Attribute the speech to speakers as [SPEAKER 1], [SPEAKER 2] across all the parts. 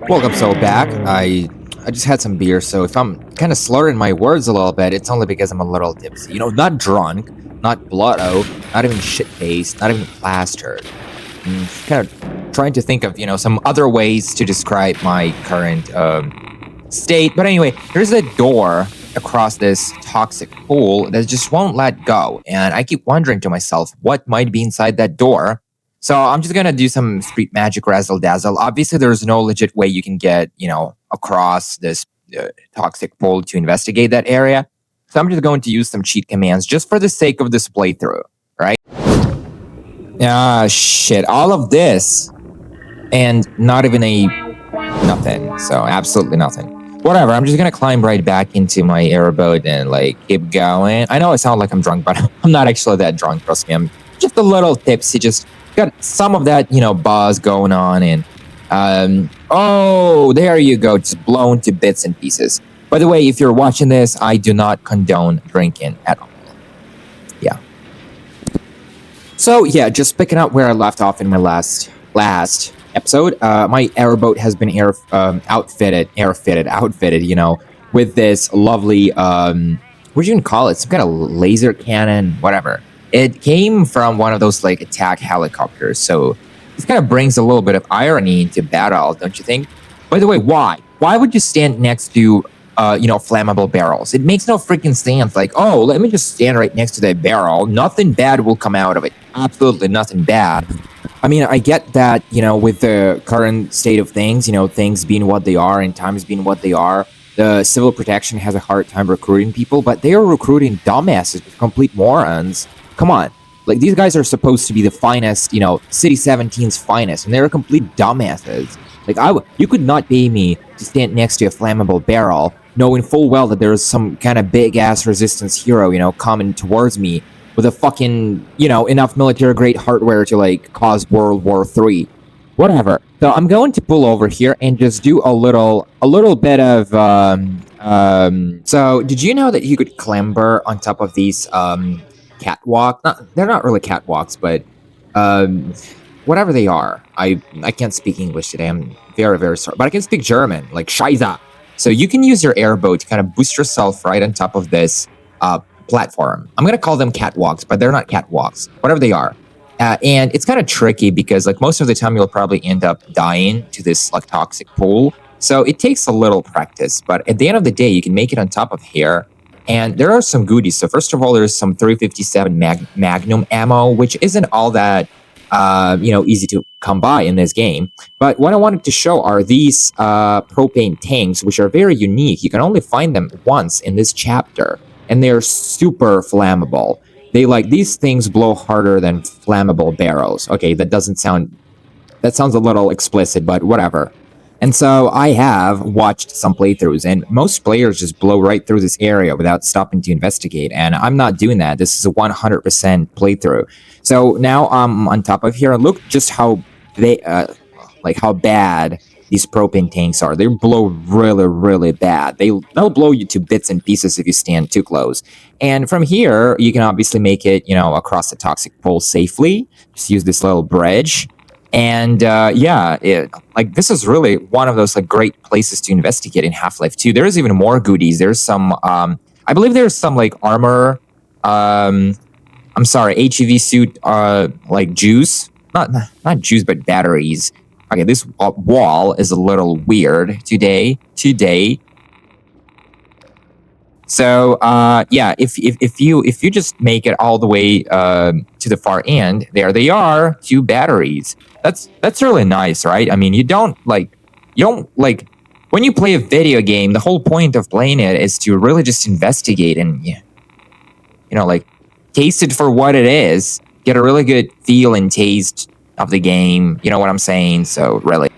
[SPEAKER 1] Welcome so back. I just had some beer, so if I'm kind of slurring my words a little bit, it's only because I'm a little tipsy. Not drunk, not blood-o, not even shit-faced, not even plastered. I'm kind of trying to think of, some other ways to describe my current state. But anyway, there's a door across this toxic pool that just won't let go. And I keep wondering to myself, what might be inside that door? So I'm just gonna do some street magic razzle dazzle. Obviously, there's no legit way you can get, across this toxic pool to investigate that area. So I'm just going to use some cheat commands just for the sake of this playthrough, right? Ah, shit. All of this and not even a nothing. So absolutely nothing. Whatever. I'm just gonna climb right back into my airboat and keep going. I know I sound like I'm drunk, but I'm not actually that drunk. Trust me. I'm just a little tipsy. Just got some of that, buzz going on, and oh, there you go, just blown to bits and pieces. By the way, if you're watching this, I do not condone drinking at all. Yeah. So yeah, just picking up where I left off in my last episode. My airboat has been outfitted, with this lovely what do you even call it? Some kind of laser cannon, whatever. It came from one of those attack helicopters, so this kind of brings a little bit of irony into battle, don't you think? By the way, why? Why would you stand next to flammable barrels? It makes no freaking sense. Oh, let me just stand right next to that barrel. Nothing bad will come out of it. Absolutely nothing bad. I mean, I get that, with the current state of things, things being what they are and times being what they are, the civil protection has a hard time recruiting people, but they are recruiting dumbasses, complete morons. Come on. These guys are supposed to be the finest, City 17's finest, and they're complete dumbasses. You could not pay me to stand next to a flammable barrel, knowing full well that there's some kind of big-ass resistance hero, coming towards me with a fucking, enough military-grade hardware to, cause World War III. Whatever. So I'm going to pull over here and just do a little bit of, So, did you know that you could clamber on top of these, catwalk? They're not really catwalks, but whatever they are. I can't speak English today. I'm very, very sorry. But I can speak German, like Scheiße. So you can use your airboat to kind of boost yourself right on top of this platform. I'm going to call them catwalks, but they're not catwalks. Whatever they are. And it's kind of tricky because most of the time you'll probably end up dying to this toxic pool. So it takes a little practice. But at the end of the day, you can make it on top of here. And there are some goodies. So first of all, there's some 357 Magnum ammo, which isn't all that, easy to come by in this game. But what I wanted to show are these propane tanks, which are very unique. You can only find them once in this chapter, and they're super flammable. These things blow harder than flammable barrels. Okay, that sounds a little explicit, but whatever. And so I have watched some playthroughs, and most players just blow right through this area without stopping to investigate. And I'm not doing that. This is a 100% playthrough. So now I'm on top of here, and look just how how bad these propane tanks are. They blow really, really bad. They'll blow you to bits and pieces if you stand too close. And from here, you can obviously make it, across the toxic pole safely. Just use this little bridge. And this is really one of those great places to investigate in Half-Life 2. There's even more goodies. There's some, I believe there's some armor. I'm sorry, HEV suit, juice. Not juice, but batteries. Okay, this wall is a little weird today. So if you just make it all the way to the far end, there they are, 2 batteries. That's really nice, right? I mean, you don't when you play a video game, the whole point of playing it is to really just investigate and taste it for what it is, get a really good feel and taste of the game. You know what I'm saying? So really.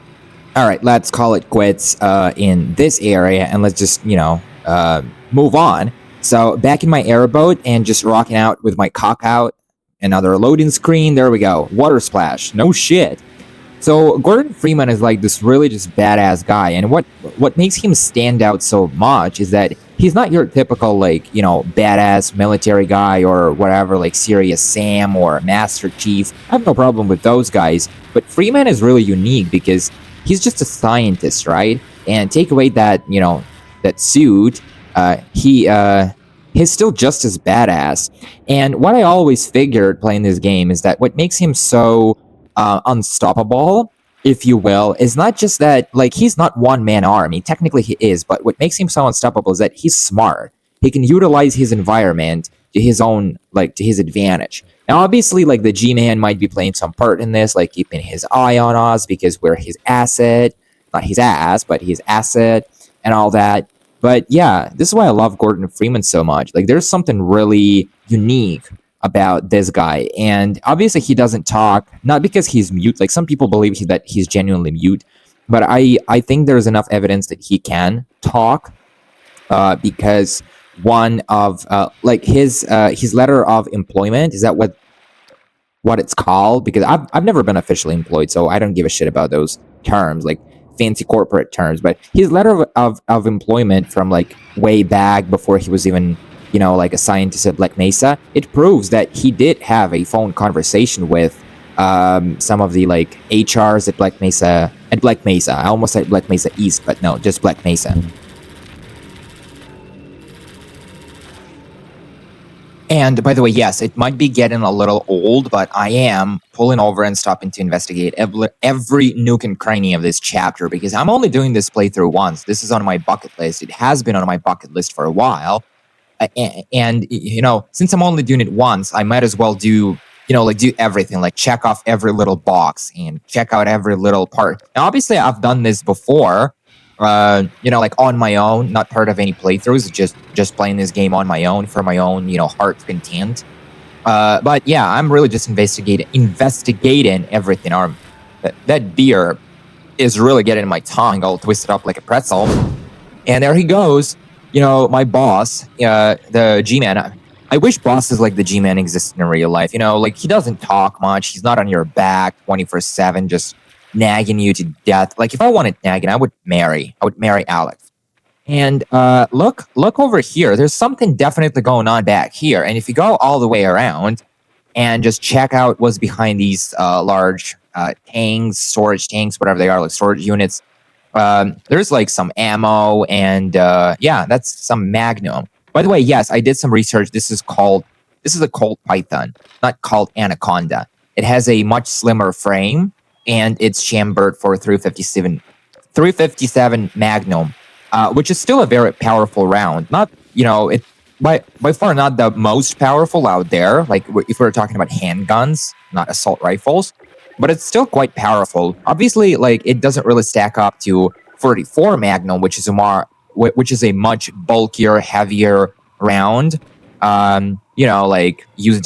[SPEAKER 1] All right, let's call it quits in this area, and let's just move on. So back in my airboat and just rocking out with my cock out. Another loading screen. There we go. Water splash. No shit. So Gordon Freeman is this really just badass guy, and what makes him stand out so much is that he's not your typical badass military guy or whatever, Serious Sam or Master Chief. I have no problem with those guys, but Freeman is really unique because he's just a scientist, right? And take away that, that suit, he's still just as badass. And what I always figured playing this game is that what makes him so unstoppable, if you will, is not just that, like, he's not one-man army. Technically he is, but what makes him so unstoppable is that he's smart. He can utilize his environment to his own, like, to his advantage. Now, obviously, like, the G-Man might be playing some part in this, like keeping his eye on us because we're his asset. Not his ass, but his asset and all that. But yeah, this is why I love Gordon Freeman so much. Like, there's something really unique about this guy. And obviously he doesn't talk, not because he's mute. Like, some people believe that he's genuinely mute. But I think there's enough evidence that he can talk because one of like his letter of employment, is that what it's called? Because I've never been officially employed, so I don't give a shit about those terms, like fancy corporate terms. But his letter of employment from like way back before he was even, like a scientist at Black Mesa, it proves that he did have a phone conversation with some of the like HRs at Black Mesa. I almost said Black Mesa East, but no, just Black Mesa. And by the way, yes, it might be getting a little old, but I am pulling over and stopping to investigate every nook and cranny of this chapter because I'm only doing this playthrough once. This is on my bucket list. It has been on my bucket list for a while. And since I'm only doing it once, I might as well do everything, like check off every little box and check out every little part. Now, obviously, I've done this before. Like on my own, not part of any playthroughs, just playing this game on my own for my own, heart's content. But yeah, I'm really just investigating everything. That beer is really getting in my tongue, all twisted up like a pretzel. And there he goes, my boss, the G-Man. I wish bosses like the G-Man existed in real life. Like, he doesn't talk much. He's not on your back 24/7, just nagging you to death. Like, if I wanted nagging, I would marry Alex. And look over here. There's something definitely going on back here. And if you go all the way around and just check out what's behind these large tanks, storage tanks, whatever they are, like storage units, there's like some ammo and yeah, that's some Magnum. By the way, yes, I did some research. This is a Colt Python, not called Anaconda. It has a much slimmer frame, and it's chambered for 357 Magnum, which is still a very powerful round. Not, it by far not the most powerful out there. Like, if we're talking about handguns, not assault rifles, but it's still quite powerful. Obviously, like, it doesn't really stack up to 44 Magnum, which is a much bulkier, heavier round. Like used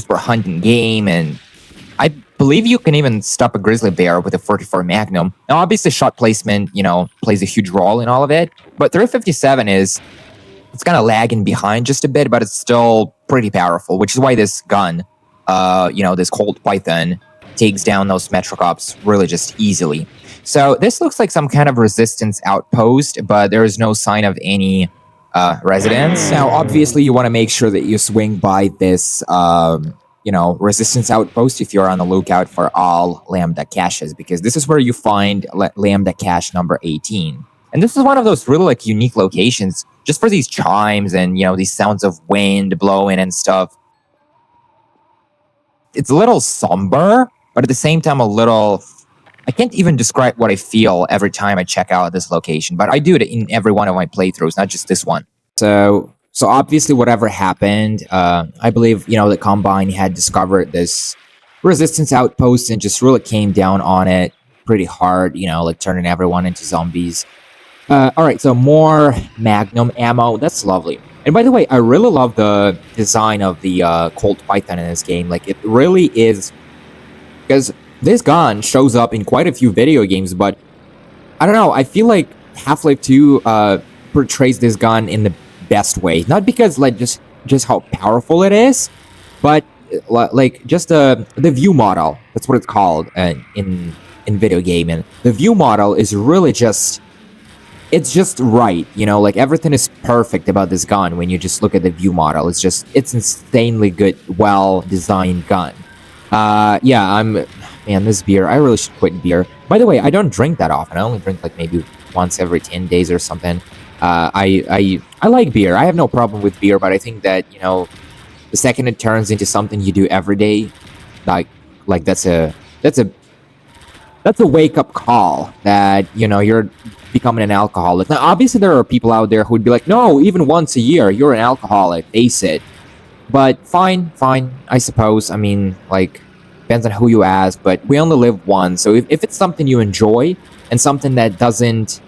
[SPEAKER 1] for hunting game, and I believe you can even stop a grizzly bear with a 44 Magnum. Now, obviously, shot placement, plays a huge role in all of it. But 357 it's kind of lagging behind just a bit, but it's still pretty powerful, which is why this gun, this Colt Python, takes down those Metrocops really just easily. So this looks like some kind of resistance outpost, but there is no sign of any residents. Now, obviously, you want to make sure that you swing by this, resistance outpost if you're on the lookout for all Lambda caches, because this is where you find Lambda cache number 18. And this is one of those really, like, unique locations just for these chimes and, these sounds of wind blowing and stuff. It's a little somber, but at the same time, I can't even describe what I feel every time I check out this location, but I do it in every one of my playthroughs, not just this one. So obviously, whatever happened, I believe, the Combine had discovered this resistance outpost and just really came down on it pretty hard, like turning everyone into zombies. All right, so more Magnum ammo. That's lovely. And by the way, I really love the design of the Colt Python in this game. Like, it really is, because this gun shows up in quite a few video games, but I don't know, I feel like Half-Life 2 portrays this gun in the best way. Not because, like, just how powerful it is, but like just the view model. That's what it's called in video gaming. The view model is really it's just right, like, everything is perfect about this gun when you just look at the view model. It's insanely good, well-designed gun. Yeah, Man, this beer, I really should quit beer. By the way, I don't drink that often. I only drink like maybe once every 10 days or something. I like beer. I have no problem with beer, but I think that, the second it turns into something you do every day, like like that's a that's a wake up call that, you're becoming an alcoholic. Now, obviously there are people out there who would be like, "No, even once a year, you're an alcoholic." Face it. But fine, I suppose. I mean, like, depends on who you ask, but we only live once. So if it's something you enjoy and something that doesn't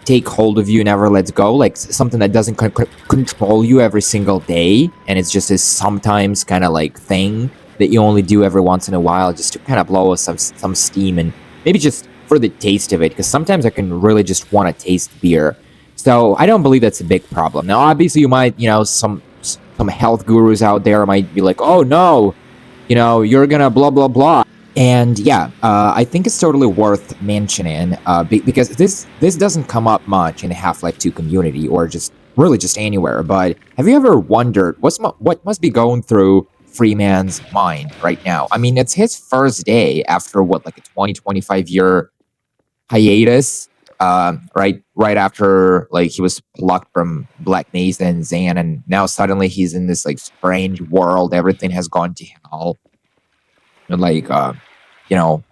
[SPEAKER 1] take hold of you, never lets go, like something that doesn't control you every single day, and it's just this sometimes kind of like thing that you only do every once in a while just to kind of blow us some steam and maybe just for the taste of it, because sometimes I can really just want to taste beer. So I don't believe that's a big problem. Now, obviously, you might, some health gurus out there might be like, "Oh no, you're gonna blah blah blah." And yeah, I think it's totally worth mentioning because this doesn't come up much in the Half-Life 2 community or just really just anywhere. But have you ever wondered what must be going through Freeman's mind right now? I mean, it's his first day after what, like a 20-25 year hiatus, right after like he was plucked from Black Mesa and Zan, and now suddenly he's in this like strange world. Everything has gone to hell, and you know,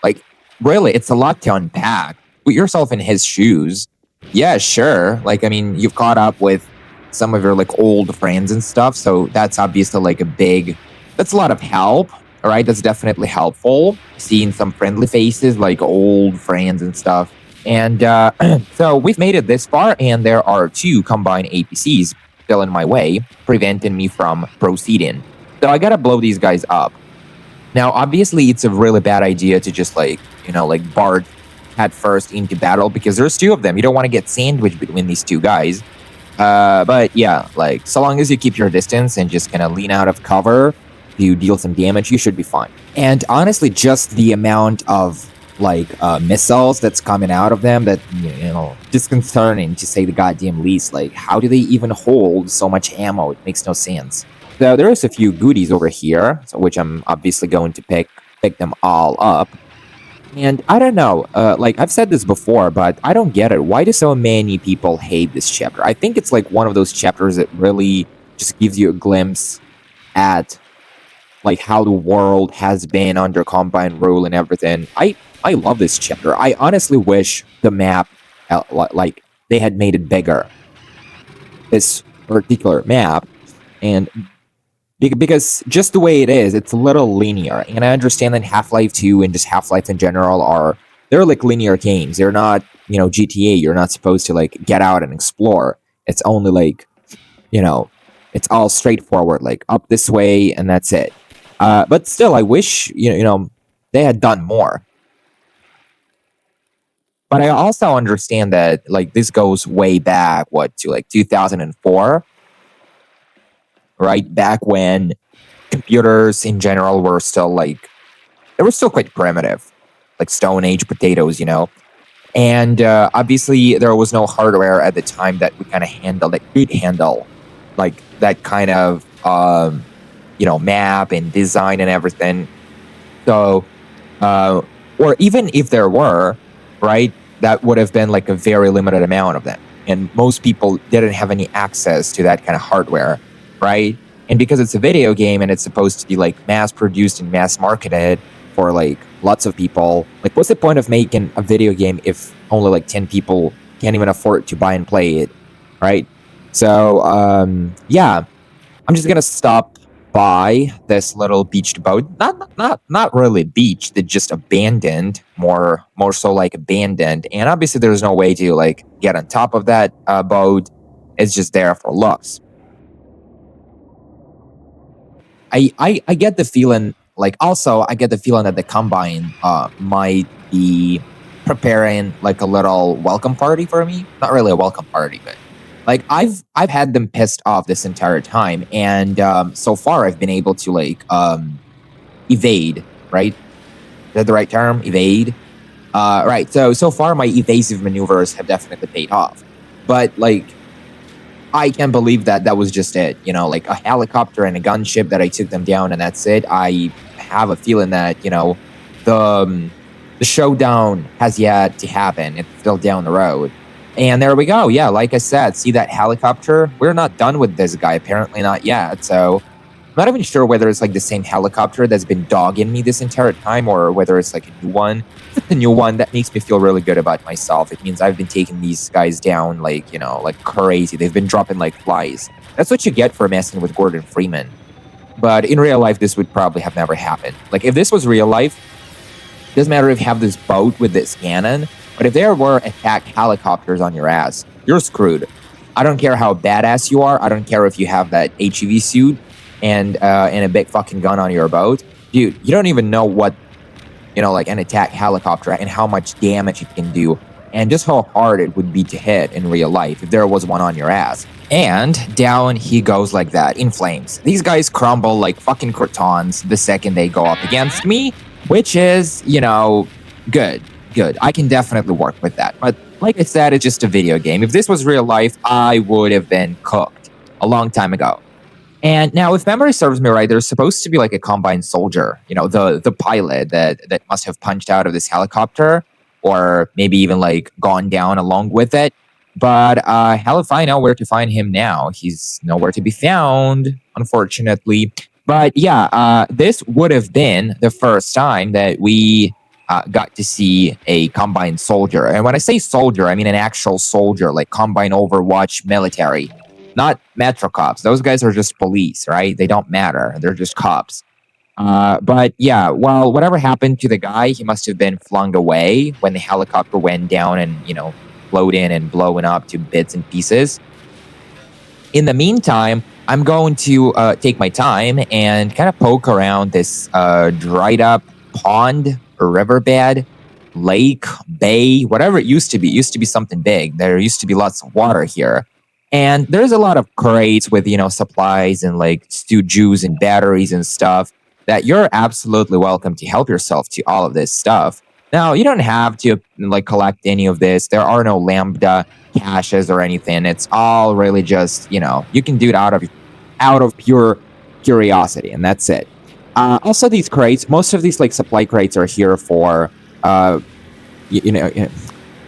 [SPEAKER 1] like really, it's a lot to unpack. Put yourself in his shoes. Yeah, sure. Like, I mean, you've caught up with some of your like old friends and stuff, so that's obviously like that's a lot of help. All right, that's definitely helpful. Seeing some friendly faces, like old friends and stuff. And so we've made it this far, and there are 2 combined APCs still in my way, preventing me from proceeding. So I gotta blow these guys up. Now, obviously, it's a really bad idea to just like barge head first into battle because there's 2 of them. You don't want to get sandwiched between these 2 guys. But yeah, like so long as you keep your distance and just kind of lean out of cover, you deal some damage, you should be fine. And honestly, just the amount of missiles that's coming out of them, that disconcerting to say the goddamn least. Like, how do they even hold so much ammo? It makes no sense. So there's a few goodies over here, so which I'm obviously going to pick them all up. And I don't know, like I've said this before, but I don't get it. Why do so many people hate this chapter? I think it's like one of those chapters that really just gives you a glimpse at like how the world has been under Combine rule and everything. I love this chapter. I honestly wish the map, like they had made it bigger. This particular map, and because just the way it is, it's a little linear. And I understand that Half-Life 2 and just Half-Life in general they're like linear games. They're not, GTA. You're not supposed to like get out and explore. It's only like, it's all straightforward, like up this way and that's it. But still, I wish, they had done more. But I also understand that like this goes way back, to like 2004. Right, back when computers in general were still they were still quite primitive, like Stone Age potatoes, and obviously there was no hardware at the time that could handle like that kind of map and design and everything. So or even if there were, right, that would have been like a very limited amount of them, and most people didn't have any access to that kind of hardware. Right? And because it's a video game and it's supposed to be like mass produced and mass marketed for like lots of people, like what's the point of making a video game if only like 10 people can't even afford to buy and play it, right? So yeah, I'm just gonna stop by this little beached boat. Not really beached, it's just abandoned, more so like abandoned. And obviously there's no way to like get on top of that boat. It's just there for looks. I get the feeling, also I get the feeling that the Combine might be preparing like a little welcome party for me. Not really a welcome party, but like I've had them pissed off this entire time, and so far I've been able to evade. Right? Is that the right term? Evade. Right. So far my evasive maneuvers have definitely paid off, but I can't believe that was just it. Like a helicopter and a gunship that I took them down, and that's it. I have a feeling that the showdown has yet to happen. It's still down the road. And there we go. Yeah, like I said, see that helicopter? We're not done with this guy. Apparently not yet. So I'm not even sure whether it's like the same helicopter that's been dogging me this entire time or whether it's like a new one. If it's a new one, that makes me feel really good about myself. It means I've been taking these guys down like, like crazy. They've been dropping like flies. That's what you get for messing with Gordon Freeman. But in real life, this would probably have never happened. Like if this was real life, doesn't matter if you have this boat with this cannon, but if there were attack helicopters on your ass, you're screwed. I don't care how badass you are. I don't care if you have that HEV suit and a big fucking gun on your boat. Dude, you don't even know what, like an attack helicopter and how much damage it can do and just how hard it would be to hit in real life if there was one on your ass. And down he goes like that, in flames. These guys crumble like fucking crotons the second they go up against me, which is, good. I can definitely work with that. But like I said, it's just a video game. If this was real life, I would have been cooked a long time ago. And now, if memory serves me right, there's supposed to be like a combine soldier, the pilot that must have punched out of this helicopter, or maybe even like gone down along with it. But hell if I know where to find him now. He's nowhere to be found, unfortunately. But yeah, this would have been the first time that we got to see a combined soldier. And when I say soldier, I mean an actual soldier, like combined Overwatch military. Not Metro cops. Those guys are just police, right? They don't matter. They're just cops. But yeah, well, whatever happened to the guy, he must have been flung away when the helicopter went down and, floating and blowing up to bits and pieces. In the meantime, I'm going to take my time and kind of poke around this dried up pond or riverbed, lake, bay, whatever it used to be. It used to be something big. There used to be lots of water here. And there's a lot of crates with, supplies and like stewed juice and batteries and stuff that you're absolutely welcome to help yourself to all of this stuff. Now, you don't have to like collect any of this. There are no Lambda caches or anything. It's all really just, you can do it out of pure curiosity, and that's it. Also, these crates, most of these like supply crates are here for,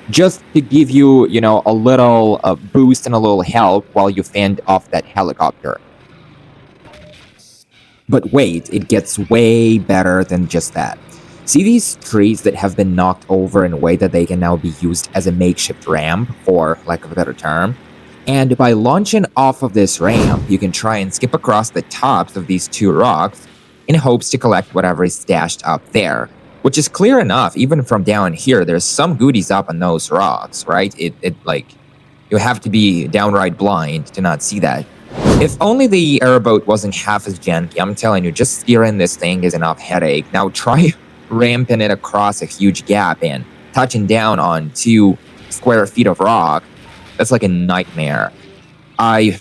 [SPEAKER 1] just to give you, a little boost and a little help while you fend off that helicopter. But wait, it gets way better than just that. See these trees that have been knocked over in a way that they can now be used as a makeshift ramp, for lack of a better term? And by launching off of this ramp, you can try and skip across the tops of these two rocks in hopes to collect whatever is stashed up there. Which is clear enough, even from down here, there's some goodies up on those rocks, right? It you have to be downright blind to not see that. If only the airboat wasn't half as janky, I'm telling you, just steering this thing is enough headache. Now try ramping it across a huge gap and touching down on 2 square feet of rock. That's like a nightmare. I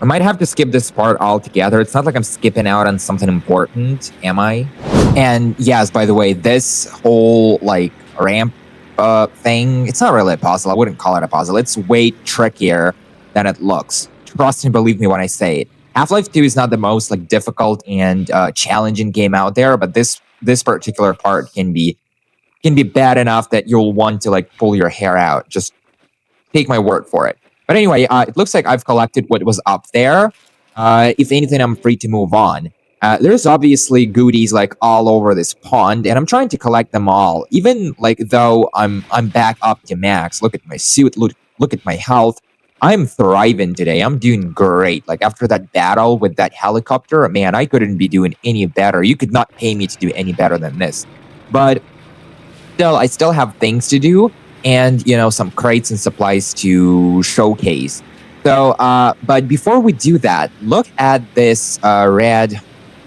[SPEAKER 1] might have to skip this part altogether. It's not like I'm skipping out on something important, am I? And yes, by the way, this whole like ramp thing, it's not really a puzzle. I wouldn't call it a puzzle. It's way trickier than it looks. Trust and believe me when I say it. Half-Life 2 is not the most like difficult and challenging game out there, but this particular part can be bad enough that you'll want to like pull your hair out. Just take my word for it. But anyway, it looks like I've collected what was up there. If anything, I'm free to move on. There's obviously goodies like all over this pond, and I'm trying to collect them all. Even like though I'm back up to max. Look at my suit. Look at my health. I'm thriving today. I'm doing great. Like after that battle with that helicopter, man, I couldn't be doing any better. You could not pay me to do any better than this. But still, I still have things to do, and some crates and supplies to showcase. So, but before we do that, look at this red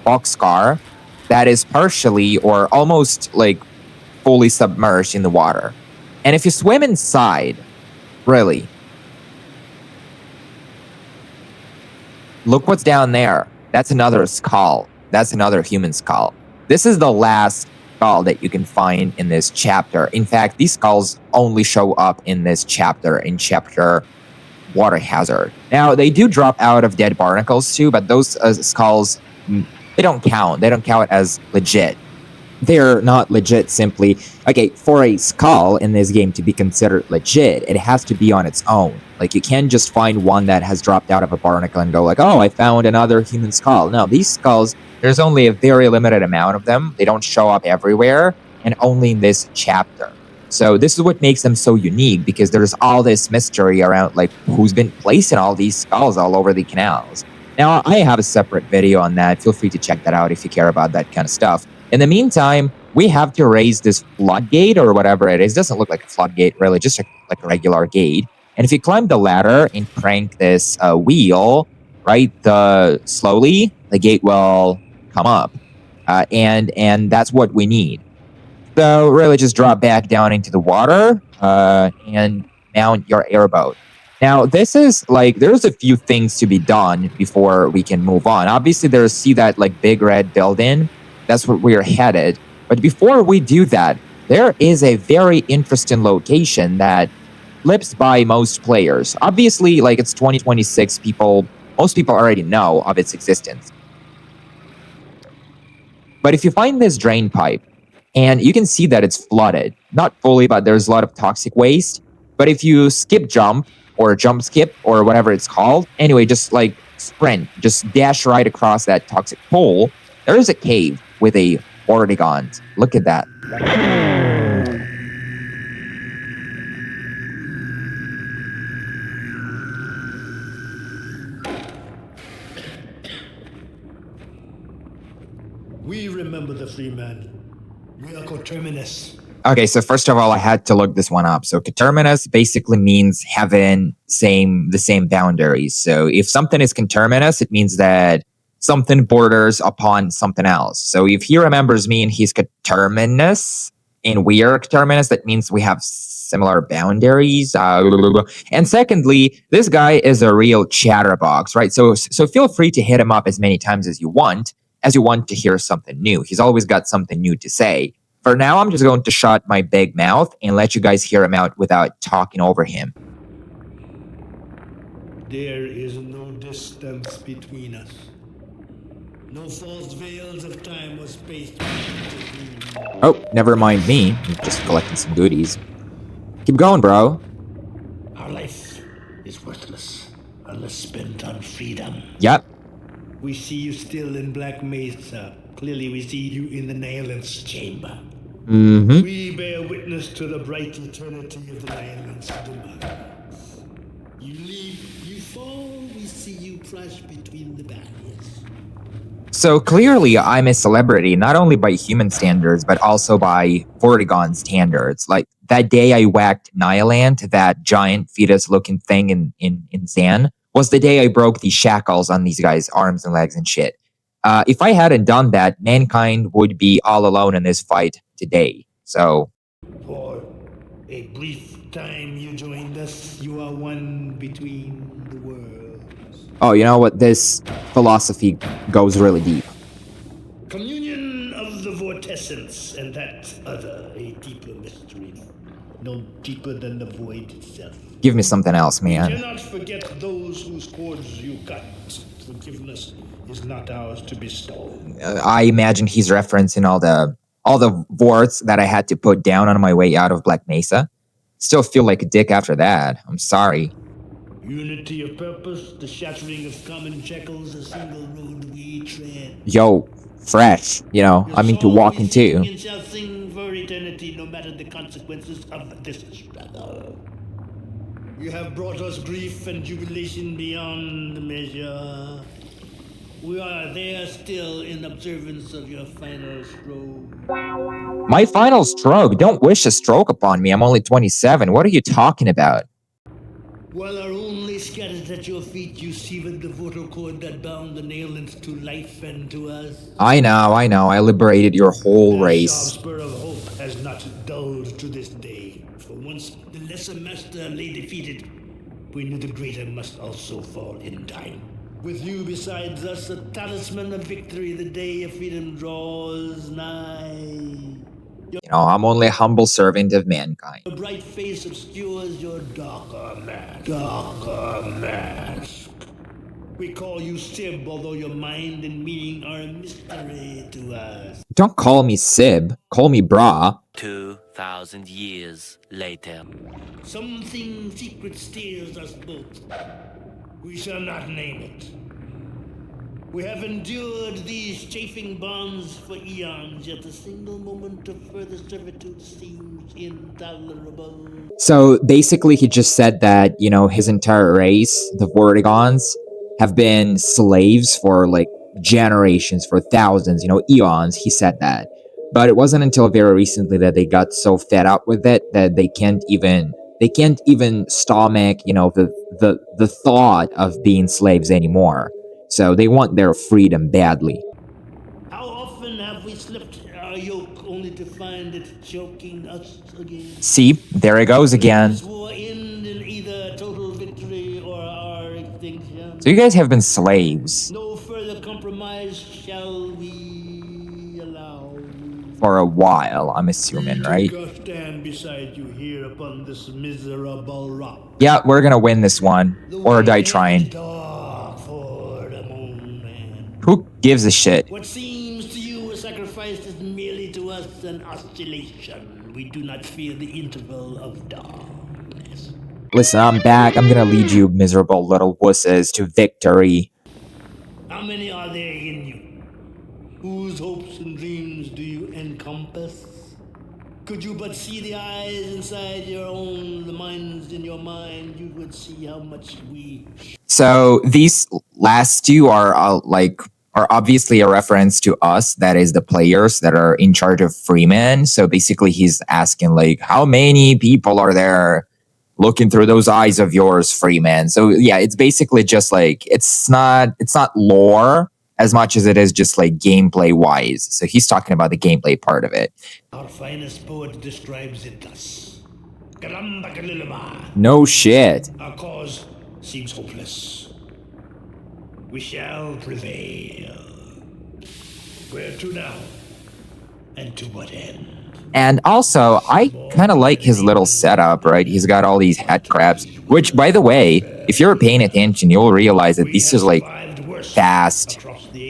[SPEAKER 1] boxcar that is partially or almost like fully submerged in the water. And if you swim inside, really, look what's down there. That's another skull. That's another human skull. This is the last skull that you can find in this chapter. In fact, these skulls only show up in this chapter, in chapter Water Hazard. Now, they do drop out of dead barnacles too, but those skulls, they don't count. They don't count as legit. they're not legit simply. Okay, for a skull in this game to be considered legit, it has to be on its own. Like, you can't just find one that has dropped out of a barnacle and go like, oh, I found another human skull. No, these skulls, there's only a very limited amount of them. They don't show up everywhere, and only in this chapter. So this is what makes them so unique, because there's all this mystery around like who's been placing all these skulls all over the canals. Now, I have a separate video on that. Feel free to check that out if you care about that kind of stuff. In the meantime, we have to raise this floodgate or whatever it is. It doesn't look like a floodgate, really, just like a regular gate. And if you climb the ladder and crank this wheel, right, slowly, the gate will come up. And that's what we need. So really just drop back down into the water and mount your airboat. Now, this is like, there's a few things to be done before we can move on. Obviously, see that like big red building. That's where we're headed. But before we do that, there is a very interesting location that slips by most players. Obviously, like it's 2026, most people already know of its existence. But if you find this drain pipe, and you can see that it's flooded, not fully, but there's a lot of toxic waste. But if you skip jump, or jump skip, or whatever it's called, anyway, just like sprint, just dash right across that toxic pool, there is a cave with a Vortigaunt. Look at that.
[SPEAKER 2] We remember the Freeman. We are coterminous.
[SPEAKER 1] Okay, so first of all, I had to look this one up. So coterminous basically means having the same boundaries. So if something is conterminous, it means that something borders upon something else. So if he remembers me and he's coterminous and we are coterminous, that means we have similar boundaries. And secondly, this guy is a real chatterbox, right? So feel free to hit him up as many times as you want to hear something new. He's always got something new to say. For now, I'm just going to shut my big mouth and let you guys hear him out without talking over him.
[SPEAKER 2] There is no distance between us. No false veils of time or space.
[SPEAKER 1] Oh, never mind me. I'm just collecting some goodies. Keep going, bro.
[SPEAKER 2] Our life is worthless unless spent on freedom.
[SPEAKER 1] Yep.
[SPEAKER 2] We see you still in Black Mesa. Clearly we see you in the Nihilant's chamber.
[SPEAKER 1] Mm-hmm.
[SPEAKER 2] We bear witness to the bright eternity of the Nihilant's demise. You leave, you fall, we see you crash between the barriers.
[SPEAKER 1] So clearly I'm a celebrity, not only by human standards, but also by Vortigaunt standards. Like that day I whacked Nihilant, that giant fetus-looking thing in Zan, was the day I broke the shackles on these guys' arms and legs and shit. If I hadn't done that, mankind would be all alone in this fight today. So,
[SPEAKER 2] for a brief time you joined us, you are one between the worlds.
[SPEAKER 1] Oh, you know what? This philosophy goes really deep.
[SPEAKER 2] Communion of the vortessence, and that other, a deeper mystery. No deeper than the void itself.
[SPEAKER 1] Give me something else, man.
[SPEAKER 2] We cannot forget those whose cords you cut. Forgiveness is not ours to bestow.
[SPEAKER 1] I imagine he's referencing all the vorts that I had to put down on my way out of Black Mesa. Still feel like a dick after that. I'm sorry.
[SPEAKER 2] Unity of purpose, the shattering of common shackles, a single road we tread.
[SPEAKER 1] Yo, fresh. You know, I'm into walking too.
[SPEAKER 2] And shall sing for eternity, no matter the consequences of this struggle. You have brought us grief and jubilation beyond measure. We are there still in observance of your final stroke.
[SPEAKER 1] My final stroke? Don't wish a stroke upon me. I'm only 27. What are you talking about?
[SPEAKER 2] While our only scattered at your feet, you severed the vocal cord that bound the Nihilants to life and to us.
[SPEAKER 1] I know. I liberated your whole race.
[SPEAKER 2] The sharp spur of hope has not dulled to this day. For once the lesser master lay defeated, we knew the greater must also fall in time. With you besides us, a talisman of victory, the day of freedom draws nigh.
[SPEAKER 1] You know, I'm only a humble servant of mankind.
[SPEAKER 2] Your bright face obscures your darker mask. Darker mask. We call you Sib, although your mind and meaning are a mystery to us.
[SPEAKER 1] Don't call me Sib. Call me Bra.
[SPEAKER 3] 2,000 years later.
[SPEAKER 2] Something secret steers us both. We shall not name it. We have endured these chafing bonds for eons, yet a single moment of further servitude seems intolerable.
[SPEAKER 1] So basically, he just said that, his entire race, the Vortigons, have been slaves for like generations, for thousands, eons. He said that. But it wasn't until very recently that they got so fed up with it that they can't even stomach, the thought of being slaves anymore. So they want their freedom badly.
[SPEAKER 2] How often have we slipped our yoke only to find it choking us again?
[SPEAKER 1] See, there it goes again.
[SPEAKER 2] This war end in either total victory or our extinction.
[SPEAKER 1] So you guys have been slaves
[SPEAKER 2] No further compromise shall we allow.
[SPEAKER 1] for a while, I'm assuming, right?
[SPEAKER 2] Take our stand beside you here upon this miserable rock.
[SPEAKER 1] Yeah, we're gonna win this one, or die trying.
[SPEAKER 2] Talk for the moment.
[SPEAKER 1] Who gives a shit?
[SPEAKER 2] What seems to you a sacrifice is merely to us an oscillation. We do not fear the interval of darkness.
[SPEAKER 1] Listen, I'm back. I'm gonna lead you miserable little wusses to victory.
[SPEAKER 2] How many are there in you? Whose hopes and dreams do you encompass? Could you but see the eyes inside your own, the minds in your mind, you would see how much we...
[SPEAKER 1] So these last two are obviously a reference to us, that is the players that are in charge of Freeman. So basically he's asking like, how many people are there looking through those eyes of yours, Freeman? So yeah, it's basically just like, it's not lore as much as it is just like gameplay wise. So he's talking about the gameplay part of it.
[SPEAKER 2] Our finest poet describes it thus. Galamba Galilama.
[SPEAKER 1] No shit.
[SPEAKER 2] Our cause seems hopeless. We shall prevail. Where to now? And to what end?
[SPEAKER 1] And also, I kind of like his little setup, right? He's got all these head crabs, which, by the way, if you're paying attention, you'll realize that these are like fast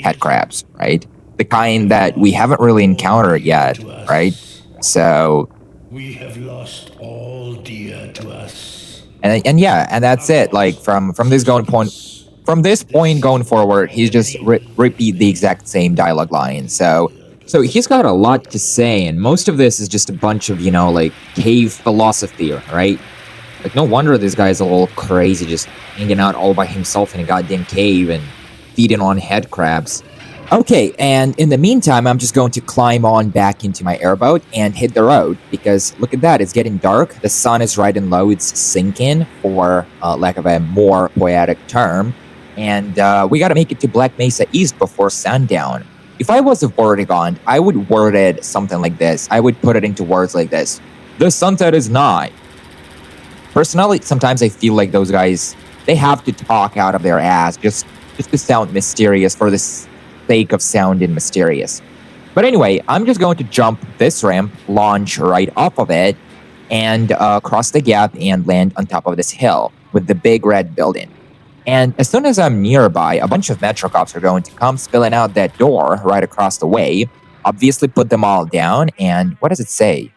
[SPEAKER 1] head crabs, right? The kind that we haven't really encountered yet, right? So,
[SPEAKER 2] We have lost all dear to us.
[SPEAKER 1] and that's it. Like from this point going forward, he's just repeat the exact same dialogue line. So he's got a lot to say, and most of this is just a bunch of like cave philosophy, right? Like no wonder this guy's a little crazy, just hanging out all by himself in a goddamn cave and feeding on head crabs. Okay, and in the meantime, I'm just going to climb on back into my airboat and hit the road, because look at that, it's getting dark, the sun is riding low, it's sinking, for lack of a more poetic term, and we gotta make it to Black Mesa East before sundown. If I was a Vortigond, I would word it something like this. I would put it into words like this: the sunset is nigh. Personally, sometimes I feel like those guys, they have to talk out of their ass just to sound mysterious for the sake of sounding mysterious. But anyway, I'm just going to jump this ramp, launch right off of it, and cross the gap and land on top of this hill with the big red building. And as soon as I'm nearby, a bunch of Metro cops are going to come spilling out that door right across the way, obviously put them all down, and what does it say?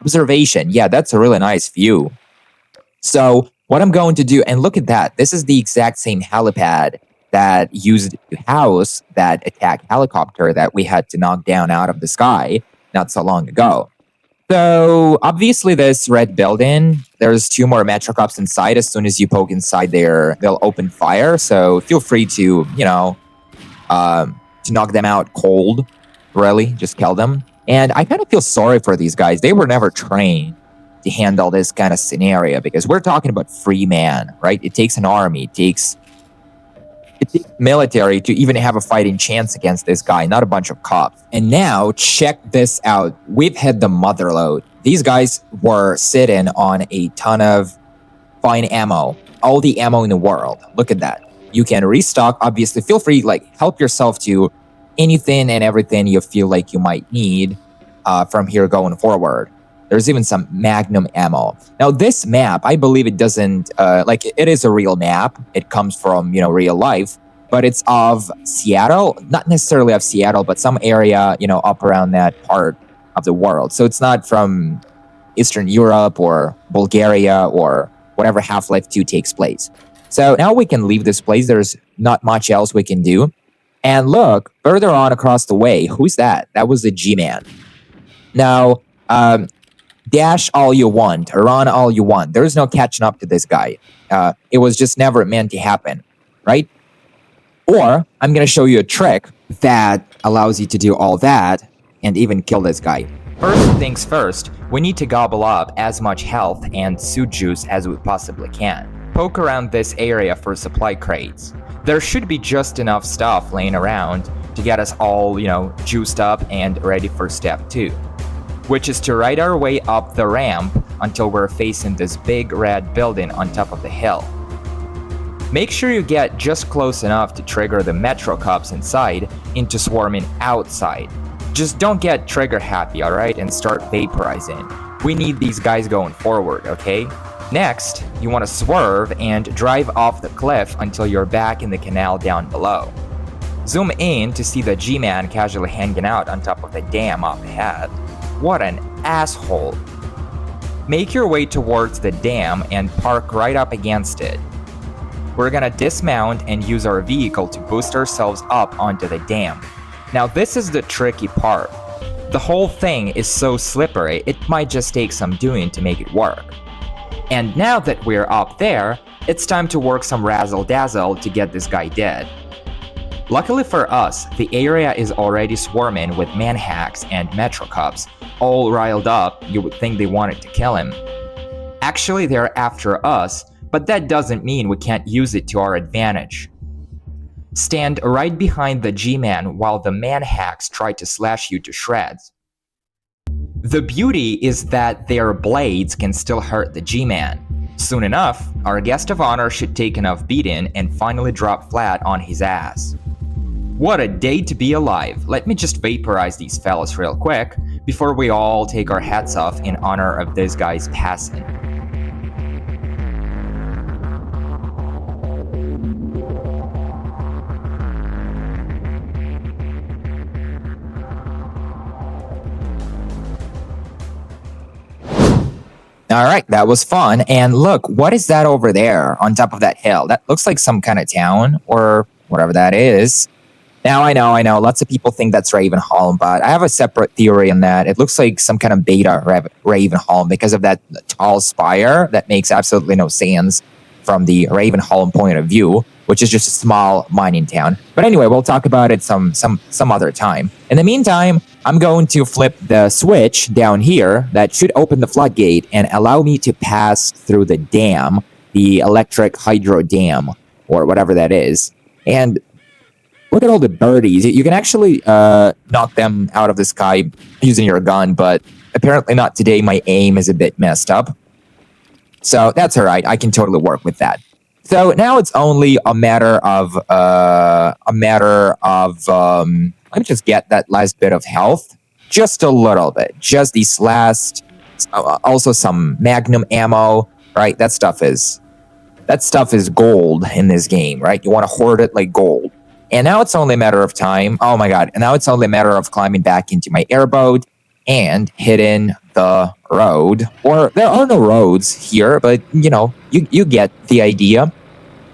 [SPEAKER 1] Observation. Yeah, that's a really nice view. So what I'm going to do, and look at that, this is the exact same helipad that used to house that attack helicopter that we had to knock down out of the sky not so long ago. So obviously this red building, there's 2 more Metro cops inside. As soon as you poke inside there, they'll open fire. So feel free to, to knock them out cold, really, just kill them. And I kind of feel sorry for these guys. They were never trained to handle this kind of scenario, because we're talking about free man, right? It takes an army, it takes military to even have a fighting chance against this guy, not a bunch of cops. And now check this out. We've hit the motherload. These guys were sitting on a ton of fine ammo, all the ammo in the world. Look at that. You can restock. Obviously, feel free, help yourself to anything and everything you feel like you might need from here going forward. There's even some magnum ammo. Now, this map, I believe it doesn't, it is a real map. It comes from, real life, but it's of Seattle, not necessarily of Seattle, but some area, up around that part of the world. So it's not from Eastern Europe or Bulgaria or whatever Half-Life 2 takes place. So now we can leave this place. There's not much else we can do. And look, further on across the way, who's that? That was the G-Man. Now, dash all you want, run all you want. There's no catching up to this guy. It was just never meant to happen, right? Or I'm going to show you a trick that allows you to do all that and even kill this guy. First things first, we need to gobble up as much health and suit juice as we possibly can. Poke around this area for supply crates. There should be just enough stuff laying around to get us all, juiced up and ready for step 2, which is to ride our way up the ramp until we're facing this big red building on top of the hill. Make sure you get just close enough to trigger the Metro Cops inside into swarming outside. Just don't get trigger happy, alright, and start vaporizing. We need these guys going forward, okay? Next, you want to swerve and drive off the cliff until you're back in the canal down below. Zoom in to see the G-Man casually hanging out on top of the dam up ahead. What an asshole. Make your way towards the dam and park right up against it. We're gonna dismount and use our vehicle to boost ourselves up onto the dam. Now this is the tricky part. The whole thing is so slippery, it might just take some doing to make it work. And now that we're up there, it's time to work some razzle-dazzle to get this guy dead. Luckily for us, the area is already swarming with manhacks and Metro Cops, all riled up. You would think they wanted to kill him. Actually, they're after us, but that doesn't mean we can't use it to our advantage. Stand right behind the G-Man while the manhacks try to slash you to shreds. The beauty is that their blades can still hurt the G-Man. Soon enough, our guest of honor should take enough beating and finally drop flat on his ass. What a day to be alive. Let me just vaporize these fellas real quick before we all take our hats off in honor of this guy's passing. All right, that was fun. And look, what is that over there on top of that hill? That looks like some kind of town or whatever that is. Now, I know, lots of people think that's Ravenholm, but I have a separate theory on that. It looks like some kind of beta Ravenholm because of that tall spire that makes absolutely no sense from the Ravenholm point of view, which is just a small mining town. But anyway, we'll talk about it some other time. In the meantime, I'm going to flip the switch down here that should open the floodgate and allow me to pass through the dam, the electric hydro dam, or whatever that is. And look at all the birdies. You can actually knock them out of the sky using your gun, but apparently not today. My aim is a bit messed up. So that's all right. I can totally work with that. So now it's only a matter of let me just get that last bit of health, just a little bit, just these last, also some magnum ammo, right? That stuff is gold in this game, right? You want to hoard it like gold. And now it's only a matter of time. Oh my God. And now it's only a matter of climbing back into my airboat and hitting the road. Or there are no roads here, but you get the idea.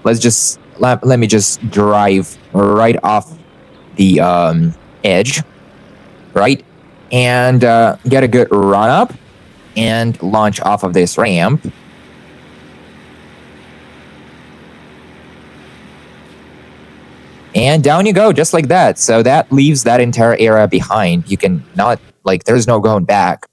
[SPEAKER 1] Let me just drive right off the edge, right? And get a good run up and launch off of this ramp. And down you go, just like that. So that leaves that entire area behind. You can not, there's no going back.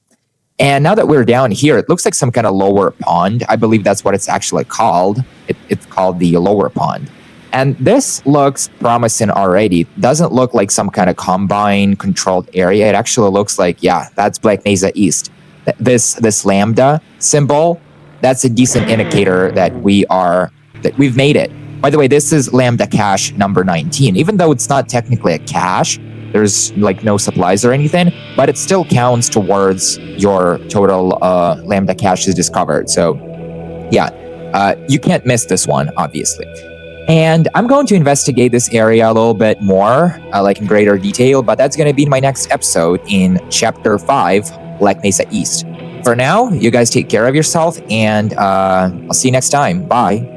[SPEAKER 1] And now that we're down here, it looks like some kind of lower pond. I believe that's what it's actually called. It's called the lower pond. And this looks promising already. Doesn't look like some kind of combine controlled area. It actually looks like, yeah, that's Black Mesa East. This lambda symbol, that's a decent indicator that we've made it. By the way, this is Lambda Cache number 19. Even though it's not technically a cache, there's like no supplies or anything, but it still counts towards your total lambda caches discovered. So yeah, you can't miss this one, obviously. And I'm going to investigate this area a little bit more, like in greater detail, but that's going to be in my next episode in Chapter 5, Black Mesa East. For now, you guys take care of yourself, and I'll see you next time. Bye.